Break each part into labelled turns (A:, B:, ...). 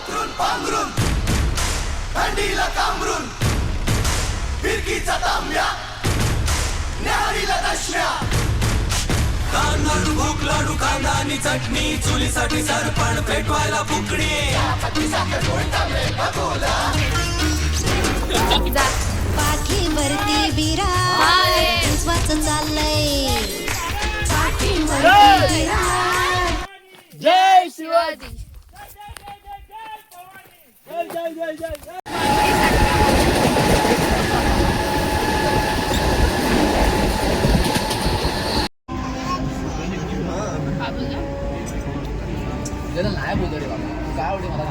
A: अंथरून पांघरून थंडीला कांबरून फिरकीचा तांब्या न्याहारीला दशम्या लाडू भूक लाडू कांदा आणि चटणी चुलीसाठी सरपण पेटवायला फुकणी
B: पाठीवरती बिराड विश्वाच चाललंय पाठीवरती बिराड
C: जय शिवाजी. नाही बोलतो रे बाबा, काय आवडे मला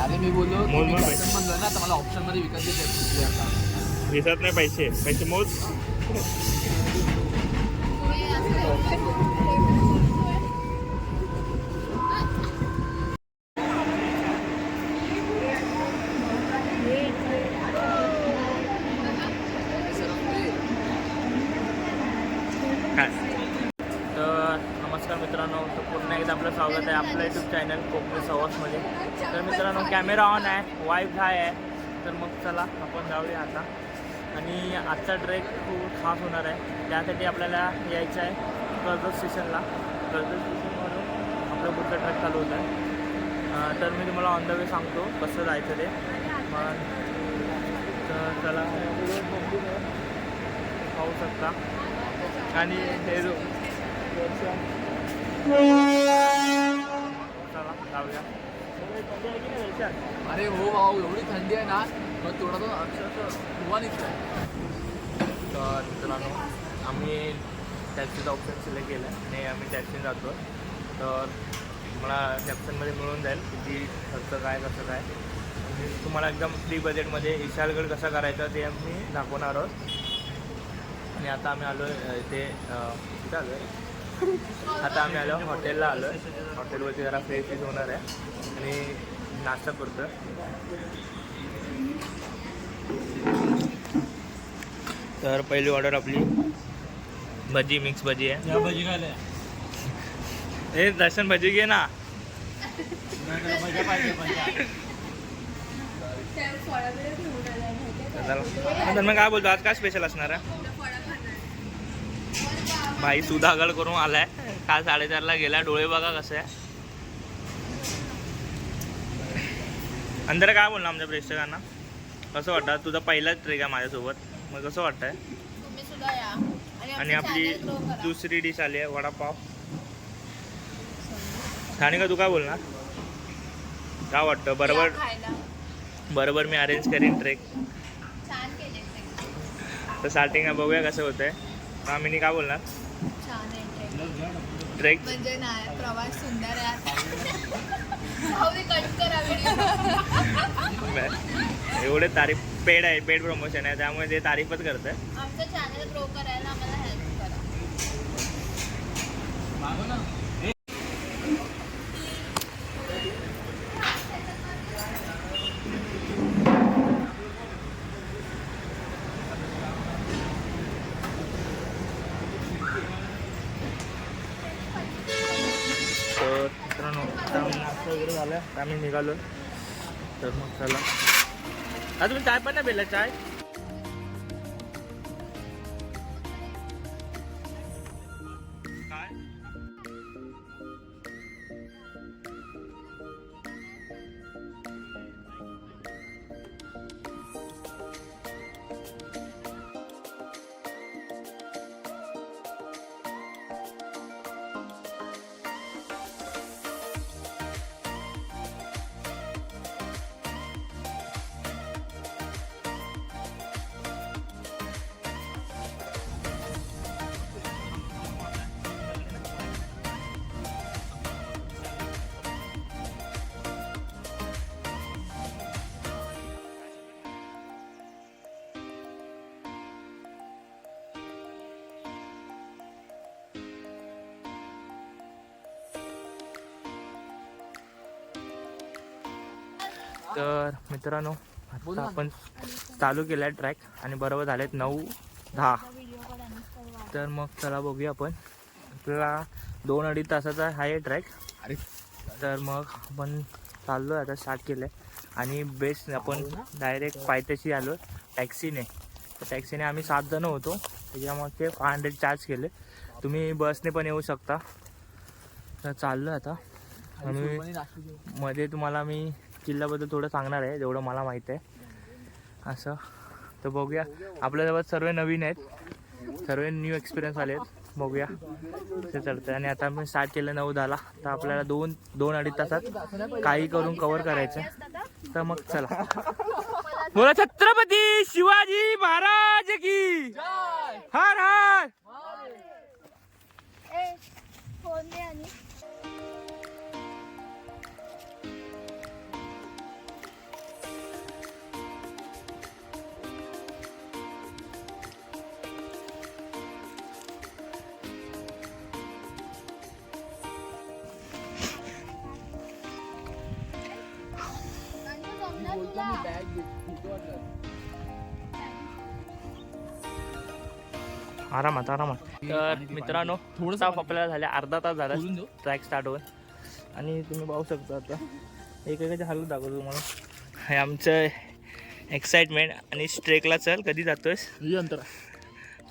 C: अरे मी बोललो म्हणलं ना तर मला ऑप्शन मध्ये विकत घेते आता
D: दिसत नाही पैसे पैसे मोज. काय तर नमस्कार मित्रांनो, तर पुन्हा एकदा आपलं स्वागत आहे आपलं यूट्यूब चॅनल कोकणी सवासमध्ये. तर मित्रांनो कॅमेरा ऑन आहे, वाईफ हाय आहे. तर मग चला आपण जाऊया आता. आणि आजचा ट्रेक खूप खास होणार आहे. त्यासाठी आपल्याला यायचं आहे कर्जत स्टेशनला. कर्जत स्टेशनवरून आपलं पुढचं ट्रेक चालू होत आहे. तर मी तुम्हाला ऑन द वे सांगतो कसं जायचं ते. मग तर चला पाहू शकता. आणि हे जो चला जाऊया.
C: अरे हो भाऊ, एवढी थंडी आहे ना, मग थोडा तो अक्षरशः धुवा निघतोय.
D: तर मित्रांनो आम्ही टॅक्सीचा ऑप्शन सिलेक्ट केला आणि आम्ही टॅक्सीने जातो. तर मला कॅप्शनमध्ये मिळून जाईल किती खर्च काय कसं काय. आणि तुम्हाला एकदम फ्री बजेटमध्ये विशालगड कसा करायचा ते आम्ही दाखवणार आहोत. आणि आता आम्ही आलो इथे कुठं आलो आहे आता आम्ही आलो हॉटेलला आलो आहे. हॉटेलवरती जरा फ्रेश फीज होणार आहे आणि नाश्ता करतो. तर पहिली ऑर्डर आपली भजी, मिक्स भजी आहे.
C: या भजी खायला
D: हे दर्शन भजी घे ना. तर मग काय बोलतो, आज काय स्पेशल असणार आहे? भाई सुधागड करून आलाय. काल 4:30ला गेला. डोळे बघा कसे आहे. अंदर काय बोलणार आमच्या प्रेक्षकांना, कसं वाटतं? तुझा पहिलाच ट्रेक आहे माझ्यासोबत, मग कसं वाटतंय?
B: तुम्ही सुद्धा या.
D: आणि आपली दुसरी डिश आली आहे वडापाव. सानिका तू काय बोलणार, काय वाटतं? बरोबर बरोबर मी अरेंज करीन ट्रेक.
B: छान केले
D: तर स्टार्टिंग बघूया कसं होतंय. आम्ही काय बोलणार
B: छान आहे
D: ट्रेक
B: म्हणजे नाही, प्रवास सुंदर आहे. कट करा व्हिडिओ.
D: एवढे तारीफ पेड आहे, पेड प्रमोशन आहे, त्यामुळे ते तारीफच करतं.
B: आमचं चॅनल ग्रो करायला आम्हाला हेल्प करा.
D: तर मित्रांनो नाश्ता वगैरे झालं, आम्ही निघालो. तर मग चला. आता तुम्ही चाय पण नाही पेला? चाय काय तर मित्रांनो आता आपण चालू केला आहे ट्रॅक आणि बरोबर झालेत 9:10. तर मग चला बघूया आपण. आपल्याला 2-2.5 तासाचा आहे ट्रॅक.
C: अरे
D: तर मग आपण चाललो आता, स्टार्ट केलं आहे. आणि बेस्ट आपण डायरेक्ट पायथ्याशी आलो टॅक्सीने. तर टॅक्सीने आम्ही 7 जण होतो, त्याच्यामुळे ते 500 चार्ज केले. तुम्ही बसने पण येऊ शकता. तर चाललो आता. आणि मध्ये तुम्हाला मी किल्ल्याबद्दल थोडं सांगणार आहे, जेवढं मला माहीत आहे असं. तर बघूया, आपल्यासोबत सर्व नवीन आहेत, सर्व न्यू एक्सपिरियन्स आले आहेत. बघूया ते चढतं. आणि आता आपण स्टार्ट केलं 9:10ला. तर आपल्याला 2-2.5 तासात काही करून कवर करायचं. तर मग चला. बोला छत्रपती शिवाजी महाराज की हर हर.
B: फोन दे आणि
D: आरामात आरामात. तर मित्रांनो, थोडंसं आपल्याला झाले अर्धा तास झाला ट्रॅक स्टार्ट होऊन. आणि तुम्ही पाहू शकता आता एकेकाची हालत दाखवतो तुम्हाला. हे आमचं एक्साइटमेंट. आणि ट्रेकला चल, कधी जातोयस?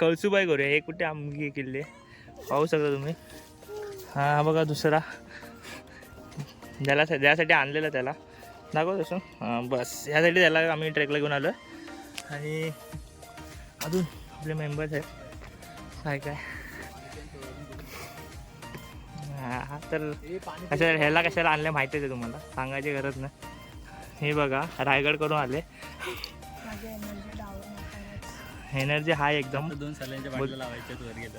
D: कळसुबाई करूया. हे कुठे आमगे किल्ले पाहू शकता तुम्ही. हा बघा दुसरा, ज्यासाठी आणलेलं त्याला दाखव तसं. हां बस ह्यासाठी त्याला आम्ही ट्रेकला घेऊन आलो. आणि अजून आपले मेंबर्स आहेत काय काय. हा तर कशाला आणले माहिती आहे तुम्हाला, सांगायची गरज नाही. हे बघा रायगड करून आले. एनर्जी हाय एकदम.
C: 2 सालांच्या बाटल्या लावायच्या वर गेलो.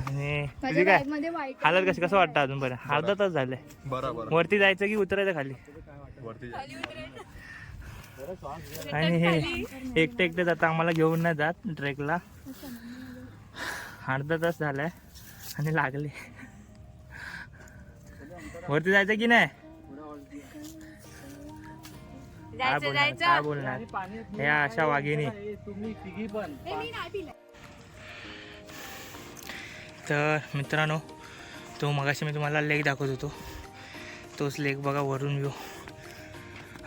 D: आणि तुझी काय हालत कसं वाटतं अजून? बरं अर्धा तास झाले. वरती जायचं की उतरायचं खाली? आणि हे एकटे जाता, आम्हाला घेऊन नाही जात ट्रेकला. अर्धा तास झालाय आणि लागले. वरती जायचं की नाही? काय बोलणार या अशा वाघिणी. तर मित्रांनो, तो मगाशी मी तुम्हाला लेक दाखवत होतो, तोच लेक बघा वरून व्ह्यू.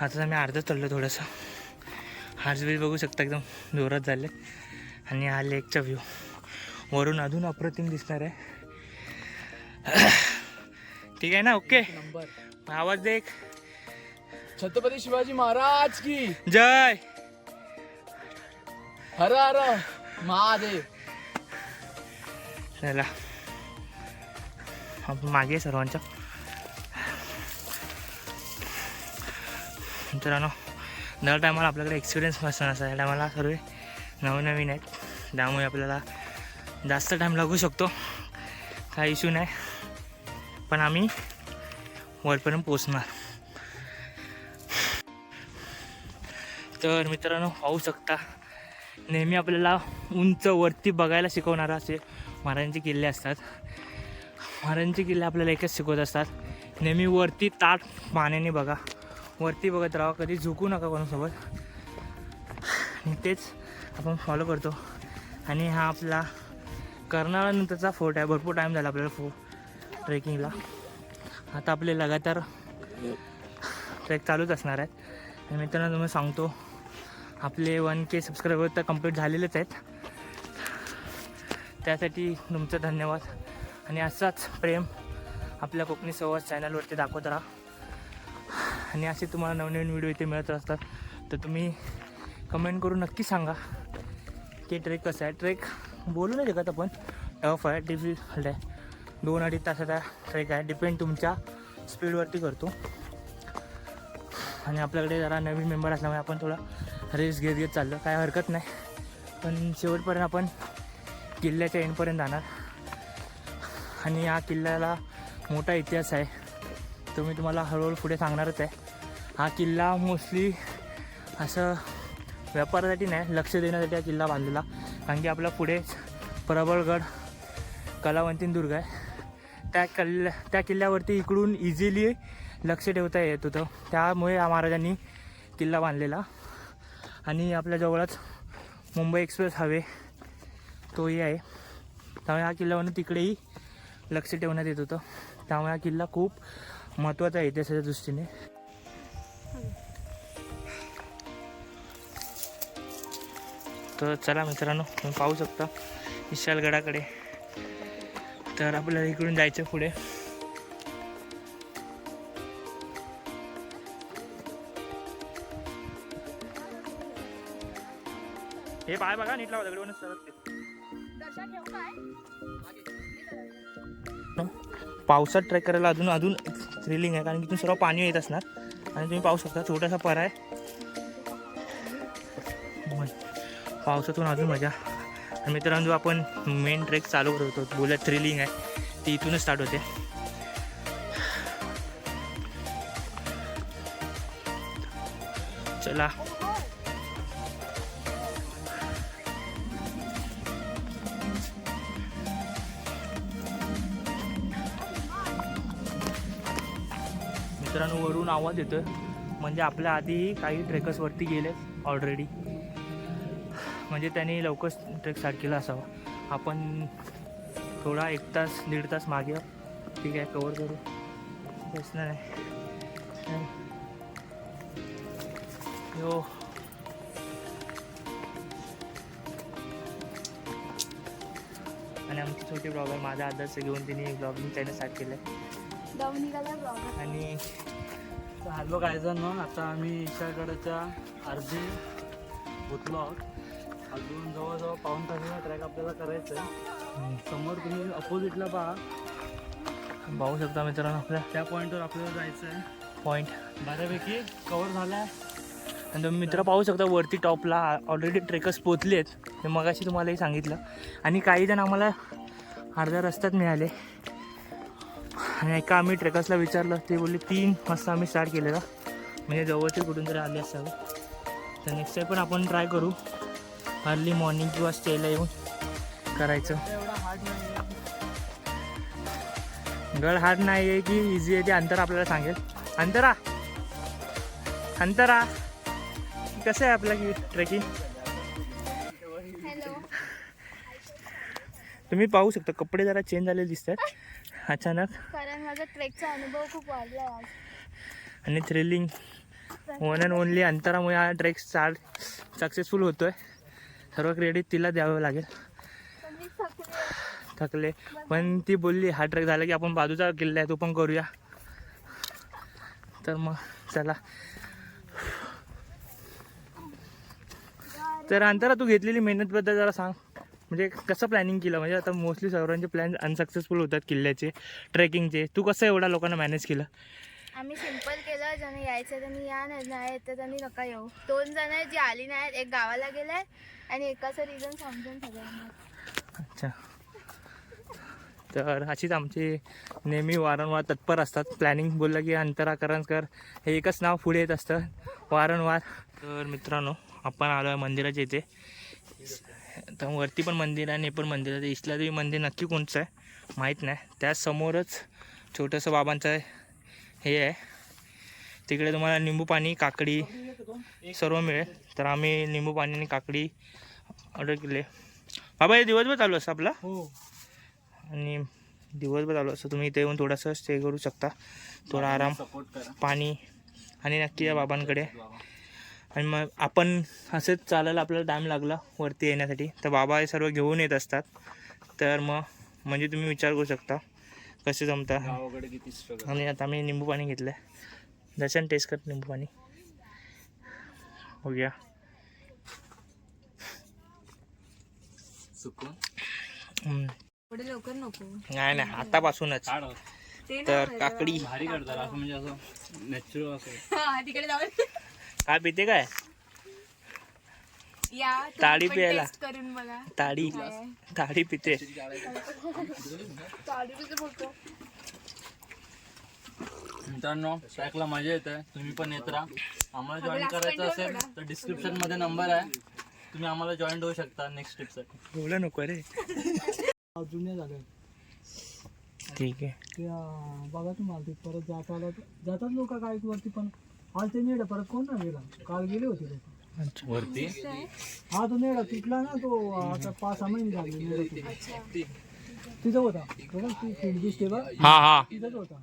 D: आता मी अर्धं चढलो थोडंसं. हार्सबील बघू शकता एकदम जोरात झाले. आणि हा लेकचा व्ह्यू वरून अजून अप्रतिम दिसणार आहे. ठीक आहे ना? ओके, आवाज दे.
C: छत्रपती शिवाजी महाराज की
D: जय.
C: हर हर महादेव.
D: चला आपण मागे सर्वांच्या. मित्रांनो, दर टायमाला आपल्याकडे एक्सपिरियन्स नसतं. या टायमाला सर्व नवनवीन आहेत, त्यामुळे आपल्याला जास्त टाईम लागू शकतो. काही इश्यू नाही, पण आम्ही वरपर्यंत पोचणार. तर मित्रांनो पाहू शकता, नेहमी आपल्याला उंच वरती बघायला शिकवणारा असे महाराजांचे किल्ले असतात. महाराजांचे किल्ले आपल्याला एकच शिकवत असतात, नेहमी वरती ताट पाण्याने बघा, वरती बघत राहा, कधी झुकू नका कोणासोबत. आणि तेच आपण फॉलो करतो. आणि हा आपला कर्नाळानंतरचा फोर्ट आहे. भरपूर टाईम झाला आपल्याला ट्रेकिंगला. आता आपले लगातार ट्रेक चालूच असणार आहेत. आणि मित्रांनो तुम्ही सांगतो, आपले 1K सबस्क्रायबर तर कंप्लीट झालेलेच आहेत. त्यासाठी तुमचं धन्यवाद. आणि असाच प्रेम आपल्या कोकणी संवाद चॅनलवरती दाखवत राहा. आणि असे तुम्हाला नवनवीन व्हिडिओ इथे मिळत असतात. तर तुम्ही कमेंट करून नक्की सांगा की ट्रेक कसं आहे. ट्रेक बोलू नाही शकत आपण, टफ आहे, डिफिकल्ट आहे. 2-2.5 तासाचा ट्रेक आहे. डिपेंड तुमच्या स्पीडवरती करतो. आणि आपल्याकडे जरा नवीन मेंबर असल्यामुळे आपण थोडा रेस घेत चाललो, काय हरकत नाही. पण शेवटपर्यंत आपण किल्ल्याच्या एंडपर्यंत जाणार. आणि या किल्ल्याला मोठा इतिहास आहे, तो मी तुम्हाला हळूहळू पुढे सांगणारच आहे. हा किल्ला मोस्टली असं व्यापारासाठी नाही, लक्ष देण्यासाठी हा किल्ला बांधलेला. कारण की आपल्या पुढे प्रबळगड, कलावंतीन दुर्ग आहे. त्या किल्ल्यावरती इकडून इझिली लक्ष ठेवता येत होतं, त्यामुळे या महाराजांनी किल्ला बांधलेला. आणि आपल्या जवळच मुंबई एक्सप्रेस हायवे तोही आहे, त्यामुळे हा किल्ल्यावरून तिकडेही लक्ष ठेवण्यात येत होतं. त्यामुळे हा किल्ला खूप महत्त्वाचा आहे इतिहासाच्या दृष्टीने. तर चला मित्रांनो, तुम्ही पाहू शकता विशालगडाकडे. तर आपल्याला इकडून जायचं पुढे. हे पाय बघा नीट लावा, दगडूनच सरकते. पावसात ट्रेक करायला अजून थ्रिलिंग आहे, कारण की तुम्ही सर्व पाणी येत असणार. आणि तुम्ही पाहू शकता छोटासा परा आहे. पावसातून अजून मजा. आणि मित्रांनो, जो आपण मेन ट्रेक चालू करत होतो, बोलत थ्रिलिंग आहे, ती इथूनच स्टार्ट होते. चला मित्रांनो, वरून आवाज येतोय, म्हणजे आपल्या आधी काही ट्रेकर्स वरती गेले ऑलरेडी. म्हणजे त्यांनी लवकर ट्रेक स्टार्ट केला असावा. आपण थोडा 1 तास 1.5 तास मागे. ठीक आहे, कवर करू, प्रश्न नाही. हो, आणि आमचे छोटे ब्लॉगर माझा आदर्श घेऊन त्यांनी ब्लॉगिंग चॅनल स्टार्ट केलं आहे. आणि
E: हॅलो गायजांनो, आता आम्ही ईशागडाच्या अर्धी पोचलो आहोत. अजून जवळजवळ पाऊण तासाचा ट्रॅक आपल्याला करायचा आहे. समोर तुम्ही अपोजिटला पाहू
D: शकता मित्रांनो, आपल्या
E: त्या पॉईंटवर आपल्याला जायचं आहे.
D: पॉईंट
E: बऱ्यापैकी कवर झाला आहे.
D: आणि तुम्ही मित्र पाहू शकता वरती टॉपला ऑलरेडी ट्रेकर्स पोचले आहेत. हे मगाशी तुम्हालाही सांगितलं. आणि काही जण आम्हाला अर्ध्या रस्त्यात मिळाले. आणि एका आम्ही ट्रेकर्सला विचारलं, ते बोलले 3 वाजता आम्ही स्टार्ट केलेला, म्हणजे जवळचे कुठून तरी आले असावं. तर नेक्स्ट टाईम पण आपण ट्राय करू अर्ली मॉर्निंग किंवा स्टेला येऊन करायचं. गड हार्ड नाही आहे की इझी आहे ते अंतरा आपल्याला सांगेल. अंतरा कसं आहे आपलं की ट्रेकिंग. तुम्ही पाहू शकता कपडे जरा चेंज झालेले दिसतात अचानक,
B: कारण माझा ट्रेकचा अनुभव खूप वाढला आज.
D: आणि थ्रिलिंग वन अँड ओनली अंतरामुळे हा ट्रेक सक्सेसफुल होतोय. सर्व क्रेडिट तिला द्यावं लागेल. थकले, पण ती बोलली हा ट्रेक झाला की आपण बाजूचा किल्ला आहे तो पण करूया. तर मग चला. तर अंतरा, तू घेतलेली मेहनतबद्दल जरा सांग. म्हणजे कसं प्लॅनिंग केलं. म्हणजे आता मोस्टली सर्वांचे प्लॅन अनसक्सेसफुल होतात किल्ल्याचे, ट्रेकिंगचे. तू कसं एवढ्या लोकांना मॅनेज केलं.
B: आम्ही सिंपल केलं, ज्याने यायचं त्यांनी या, नाही येतं त्यांनी नका येऊ. 2 जण जी आली नाहीत, एक गावाला गेलाय आणि एकाचं रिझन समजून सगळ्यांना.
D: अच्छा, तर अशीच आमची नेहमी वारंवार तत्पर असतात. प्लॅनिंग बोललं की अंतरा, करंजकर हे एकच नाव पुढे येत असतं वारंवार. तर मित्रांनो, आपण आलो आहे मंदिराच्या इथे. तर वरती पण मंदिर आहे आणि हे पण मंदिर आहे. इथला तरी मंदिर नक्की कोणचं आहे माहीत नाही. त्यासमोरच छोटंसं बाबांचं हे आहे. तिकडे तुम्हाला निंबू पाणी, काकडी सर्व मिळेल. तर आम्ही निंबू पाणी आणि काकडी ऑर्डर केले. बाबा, हे दिवसभर चालू असतं आपला.
E: हो,
D: आणि दिवसभर चालू असतं. तुम्ही इथे येऊन थोडासा स्टे करू शकता, थोडा आराम, पाणी. आणि नक्की या बाबांकडे. आणि मग आपण असंच चालायला आपल्याला टाईम लागला वरती येण्यासाठी. तर बाबा हे सर्व घेऊन येत असतात. तर मग म्हणजे तुम्ही विचार करू शकता कसे जमता. आणि आता आम्ही निंबू पाणी घेतलं आहे. दर्शन टेस्ट कर निंबू पाणी. हो गया.
B: पुढे लवकर नको.
D: नाही आतापासूनच. तर काकडी
E: भारी करतात असं, म्हणजे असं नॅचरल असं.
B: तिकडे जाऊ
D: काय पिते काय.
B: या
D: ताडी प्यायला.
B: करून बघा.
D: ताडी पिते.
E: मित्रांनो, ट्रॅकला मजा येते. तुम्ही पण येत राहा. आम्हाला जॉईन करायचं असेल तर डिस्क्रिप्शन मध्ये नंबर आहे, तुम्ही आम्हाला जॉईन होऊ शकता नेक्स्ट ट्रिपसाठी.
D: बोला नको रे.
E: जुन्या झाल्या
D: ठीक आहे.
E: त्या बघा तुम्हाला परत जातात लोक काय वरती, पण आज ते नेड परत कोण ना गेला. काल गेले होते लोक वरती. हा, तो नेडा तुटला ना, तो आता 5-6 महिने झाले. तिथं होता बघा ती फील्ड दिसते बघ
D: हा हा
E: तिथंच होता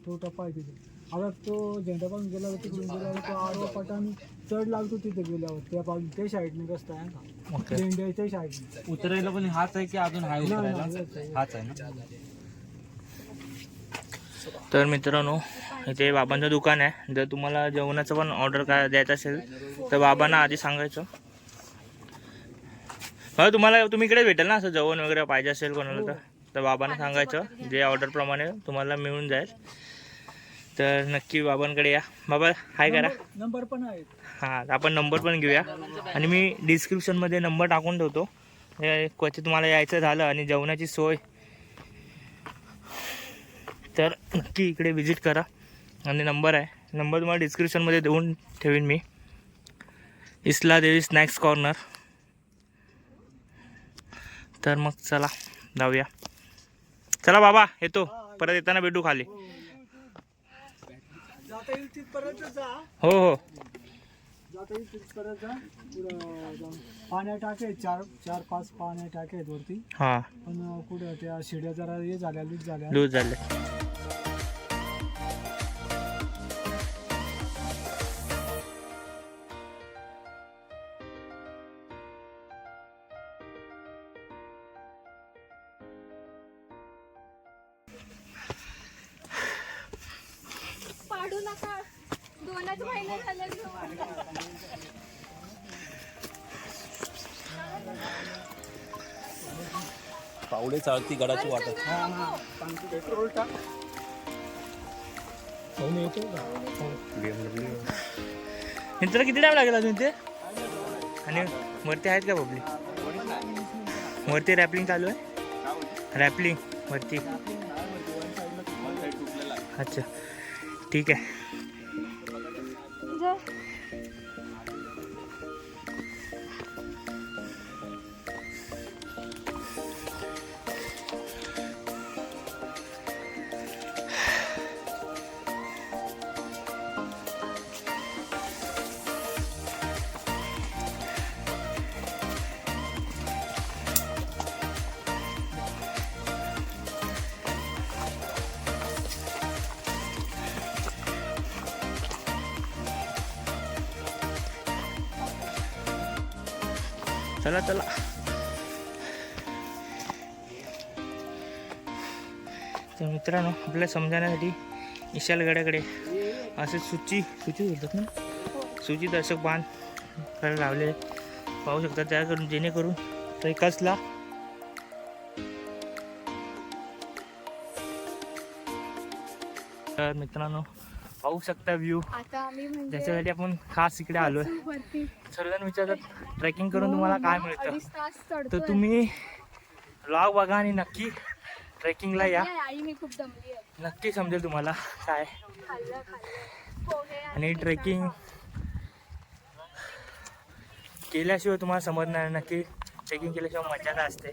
E: तो टप्पा आहे तिथे. आता तो झेंडा पण गेला तिकडून गेल्यावर तो आडवा पटाने चढ लागतो तिथे गेल्यावर त्या बाजू त्या साईडने रस्ता आहे ना
D: ओके.
E: झेंड्याच्या साईडने.
F: उतरायला पण हाच आहे की अजून हाय उतरायला हाच आहे ना.
D: तर मित्रांनो इथे बाबांचं दुकान आहे. जर तुम्हाला जेवणाचं पण ऑर्डर काय द्यायचं असेल तर बाबांना आधी सांगायचं. बघा तुम्हाला तुम्ही इकडेच भेटेल ना असं जेवण वगैरे पाहिजे असेल कोणाला तर बाबांना सांगायचं जे ऑर्डरप्रमाणे तुम्हाला मिळून जाईल. तर नक्की बाबांकडे या. बाबा हाय करा.
E: नंबर पण आहे.
D: हां आपण नंबर पण घेऊया आणि मी डिस्क्रिप्शनमध्ये नंबर टाकून ठेवतो. क्वचित तुम्हाला यायचं झालं आणि जेवणाची सोय तर नक्की इकडे विजिट करा. आणि नंबर आहे नंबर तुम्हाला डिस्क्रिप्शनमध्ये देऊन ठेवीन मी. इसला देवी स्नॅक्स कॉर्नर. तर मग चला जाऊया. चला बाबा येतो परत येताना भेटू खाली.
E: जाता येईल तिथपर्यंत जा.
D: हो हो
E: जाता येईल तिथपर्यंत जा. पुढं जाऊन पाण्या टाके 4-5 पाण्या टाके आहेत वरती.
D: हां
E: पण कुठं त्या शिड्या जरा हे झाल्या लूज झाल्या.
D: लूज झाले.
B: पाडू नका 2च महिने झाले घेऊन.
F: पावले चालती गडाची वाटत.
E: पेट्रोल टाक.
D: मित्र किती टाइम लागेल अजून ते. आणि वरती आहेत का बबली. वरती रॅपलिंग चालू आहे. रॅपलिंग वरती. अच्छा ठीक आहे. चला चला. तर मित्रांनो आपल्याला समजण्यासाठी विशालगडाकडे असे सूची बोलतात ना सूची दर्शक बांध करायला लावले पाहू शकता. त्याकडून जेणेकरून तो एकाचला तर मित्रांनो पाहू शकता व्ह्यू.
B: आता आम्ही म्हणजे
D: त्याच्यासाठी आपण खास इकडे आलोय.
B: वरती
D: सर्वजण विचारतात ट्रेकिंग करून तुम्हाला काय मिळतं.
B: 2.5 तास
D: तर
B: चढतोय.
D: तुम्ही व्लॉग बघा आणि नक्की ट्रेकिंगला या.
B: आई मी खूप दमली आहे.
D: नक्की समजेल तुम्हाला काय.
B: खाल्लं पोहे
D: आणि ट्रेकिंग केल्याशिवाय तुम्हाला समजणार नक्की. ट्रेकिंग केल्याशिवाय मजा काय असते.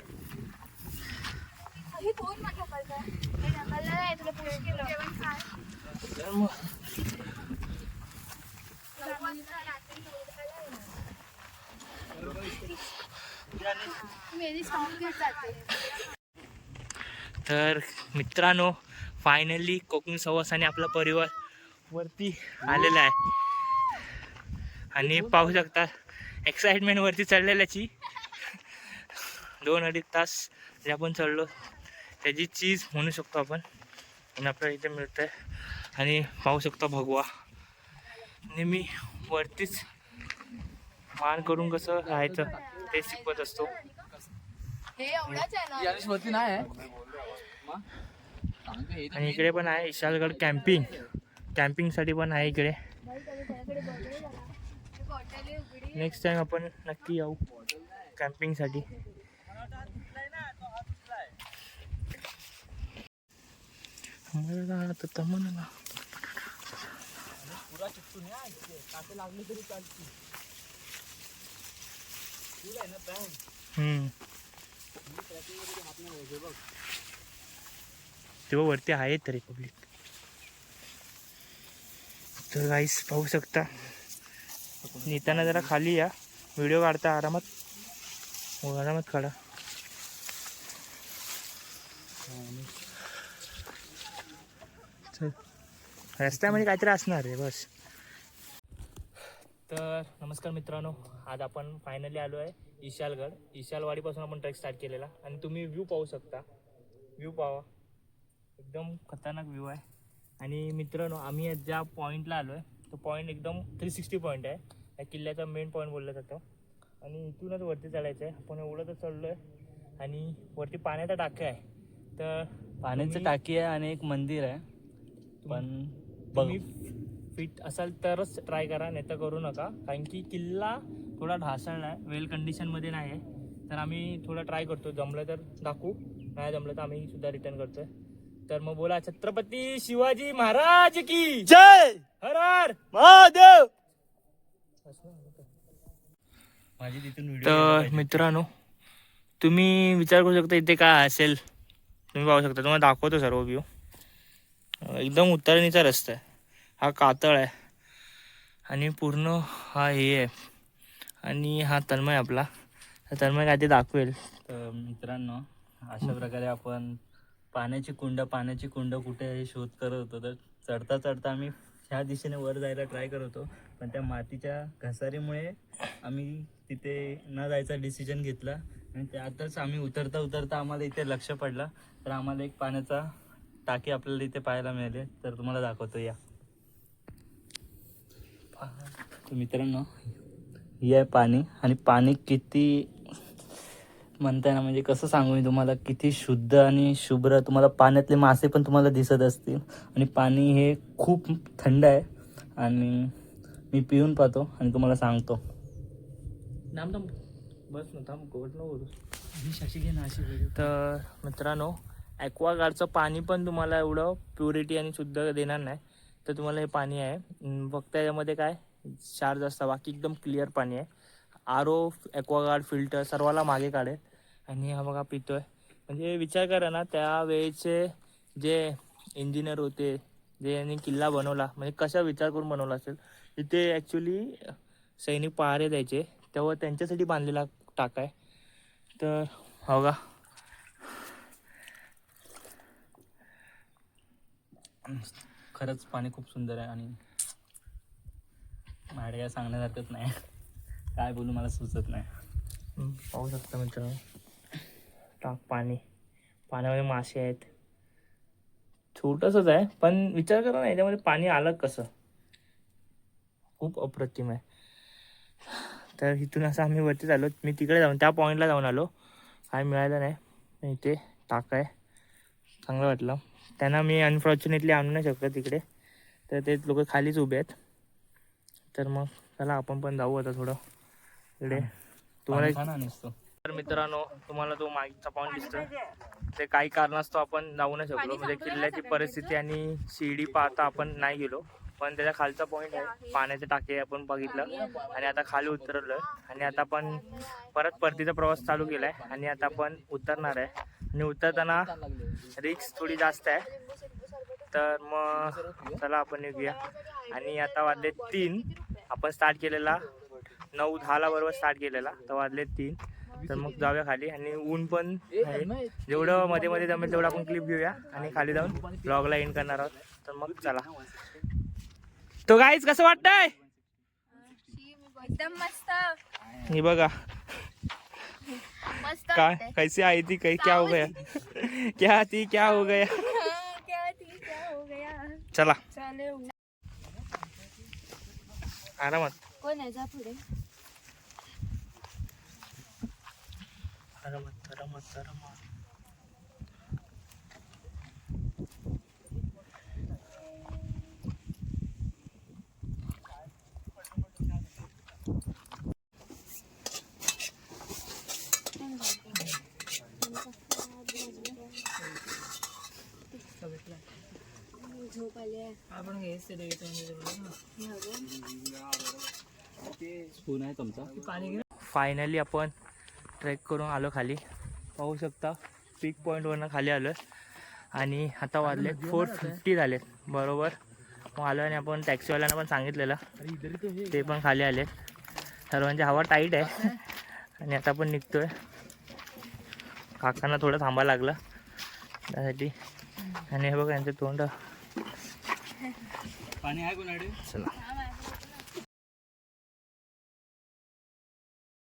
B: हे कोण माझ्या ढकलतंय? हे ढकललं नाही तुला पुश केलं. जेवण खा.
D: तर मग
B: मेरी साऊंड घेत जाते.
D: तर मित्रांनो फायनली कोकणी संवासाने आपला परिवार वरती आलेला आहे. आणि पाहू शकता एक्साइटमेंट वरती चढलेल्याची. 2-2.5 तास जे आपण चढलो त्याची चीज म्हणू शकतो आपण. आणि आपल्याला इथे मिळतं आहे. आणि पाहू शकतो भगवा नेहमी वरतीच मान करून कसं राहायचं ते शिकवत असतो.
B: हे एवढंच आहे ना.
C: वरती नाही आहे.
D: आणि इकडे पण आहे विशालगड कॅम्पिंगसाठी पण आहे इकडे. नेक्स्ट टाइम आपण नक्की येऊ कॅम्पिंगसाठी. तेव्हा वरती आहेत तरी पब्लिक. तर गाईस पाहू शकता नेताना जरा खाली या. व्हिडिओ काढता आरामात काढा. रस्त्यामध्ये काहीतरी असणार आहे बस. तर नमस्कार मित्रांनो, आज आपण फायनली आलो आहे इशालगड. इशालवाडीपासून आपण ट्रेक स्टार्ट केलेला आणि तुम्ही व्ह्यू पाहू शकता. व्ह्यू पाहा, एकदम खतरनाक व्ह्यू आहे. आणि मित्रांनो, आम्ही ज्या पॉईंटला आलो आहे तो पॉईंट एकदम 360 पॉईंट आहे. या किल्ल्याचा मेन पॉईंट बोलला जातो. आणि इथूनच वरती चढायचं आहे. आपण एवढं तर चढलो आहे आणि वरती पाण्याचा टाका आहे. तर
E: पाण्याची टाकी आहे आणि एक मंदिर आहे. पण
D: तुम्ही फिट असाल तरच ट्राय करा, नाही तर करू नका. कारण की किल्ला थोडा ढासळला आहे, वेल कंडिशनमध्ये नाही आहे. तर आम्ही थोडा ट्राय करतो, जमलं तर दाखवू, नाही जमलं तर आम्ही सुद्धा रिटर्न करतोय. तर मग बोला, छत्रपती शिवाजी महाराज की
E: जय.
D: हर हर
E: महादेव. माझी तिथून
D: तर मित्रांनो, तुम्ही विचार करू शकता इथे काय असेल. तुम्ही पाहू शकता, तुम्हाला दाखवतो सर्व व्ह्यू. एकदम उतरणीचा रस्ता आहे. हा कातळ आहे आणि पूर्ण हा हे आहे. आणि हा तन्मय आपला, तन्मय काय ते दाखवेल.
E: तर मित्रांनो, अशा प्रकारे आपण पाण्याची कुंड कुठे आहे हे शोध करत होतो. तर चढता चढता आम्ही ह्या दिशेने वर जायला ट्राय करत होतो, पण त्या मातीच्या घसारीमुळे आम्ही तिथे न जायचा डिसिजन घेतला. आणि त्यातच आम्ही उतरता आम्हाला इथे लक्ष पडलं. तर आम्हाला एक पाण्याचा टाकी आपल्याला इथे पाहायला मिळाली. तर तुम्हाला दाखवतो या. तर मित्रांनो, ही आहे पाणी. आणि पाणी किती म्हणताय ना, म्हणजे कसं सांगू मी तुम्हाला, किती शुद्ध आणि शुभ्र. तुम्हाला पाण्यातले मासे पण तुम्हाला दिसत असतील. आणि पाणी हे खूप थंड आहे. आणि मी पिऊन पाहतो आणि तुम्हाला सांगतो.
D: बस ना, थांब, कोट न बोलू.
E: शशी घे ना अशी.
D: तर मित्रांनो, ॲक्वागार्डचं पाणी पण तुम्हाला एवढं प्युरिटी आणि शुद्ध देणार नाही. तर तुम्हाला हे पाणी आहे, फक्त याच्यामध्ये काय चार्ज असतं, बाकी एकदम क्लिअर पाणी आहे. RO, ॲक्वागार्ड, फिल्टर सर्वाला मागे काढेल. आणि हा बघा पितोय. म्हणजे विचार करा ना, त्यावेळेचे जे इंजिनियर होते, जे यांनी किल्ला बनवला, म्हणजे कशा विचार करून बनवला असेल. इथे ॲक्च्युली सैनिक पहारे द्यायचे, तेव्हा त्यांच्यासाठी बांधलेला टाका आहे. तर हो का,
E: खरंच पाणी खूप सुंदर आहे. आणि माझ्या काय सांगण्यासारखंच नाही, काय बोलू मला सुचत नाही.
D: पाहू शकता मित्रांनो, टाक पाणी, पाण्यामध्ये मासे आहेत. छोटंसंच आहे, पण विचार करा ना, याच्यामध्ये पाणी आलं कसं, खूप अप्रतिम आहे. तर इथून असं आम्ही वरती आलो. मी तिकडे जाऊन त्या पॉईंटला जाऊन आलो, काय मिळालं नाही. इथे टाका आहे, चांगलं वाटलं. त्यांना मी अनफॉर्च्युनेटली आणू नाही शकतो तिकडे, तर ते लोक खालीच उभे आहेत. तर मग चला आपण पण जाऊ आता थोडं इकडे. तुम्हाला तर मित्रांनो, तुम्हाला तो मागचा पॉईंट दिसतोय, ते काही कारणास्तव आपण जाऊ नाही शकलो. म्हणजे किल्ल्याची परिस्थिती आणि शिडी पाहता आपण नाही गेलो. पण त्याच्या खालचा पॉईंट आहे, पाण्याचे टाके आपण बघितलं. आणि आता खाली उतरलोय आणि आता आपण परत परतीचा प्रवास चालू केलाय. आणि आता आपण उतरणार आहे. आणि उतरताना रिस्क थोडी जास्त आहे. तर मग चला आपण निघूया. आणि आता वाजले 3, आपण स्टार्ट केलेला 9-10 बरोबर स्टार्ट केलेला, तर वाजले 3. तर मग जाऊया खाली. आणि ऊन पण आहे, जेवढं मध्ये मध्ये जमेल तेवढं आपण क्लिप घेऊया आणि खाली जाऊन ब्लॉगला एंड करणार आहोत. तर मग चला. तो गाईज कसं वाटतंय?
B: एकदम मस्त.
D: हे बघा
B: मस्त
D: काय कैसी आई थी, क्या हो गया, क्या थी क्या हो गया.
B: क्या हो गया.
D: चला
B: चालेल.
D: आरामात.
B: कोण आहे जा पुढे.
D: आरामात आरामात आरामात.
B: झोप आली आहे.
C: आपण
E: स्पून आहे तुमचा.
D: फायनली आपण ट्रेक करून आलो खाली. पाहू शकता, पीक पॉईंटवरनं खाली आलो. आणि आता वाजले 4:50 झालेत बरोबर. मग आलो आणि आपण टॅक्सीवाल्यांना पण सांगितलेलं, ते पण खाली आले. सर्वांची हवा टाईट आहे. आणि आता आपण निघतोय. काकांना थोडं थांबायला लागलं त्यासाठी. आणि हे बघा यांचं तोंड
E: पाणी आहे कोणाकडे?
D: चला
B: हा, माझ्याकडे.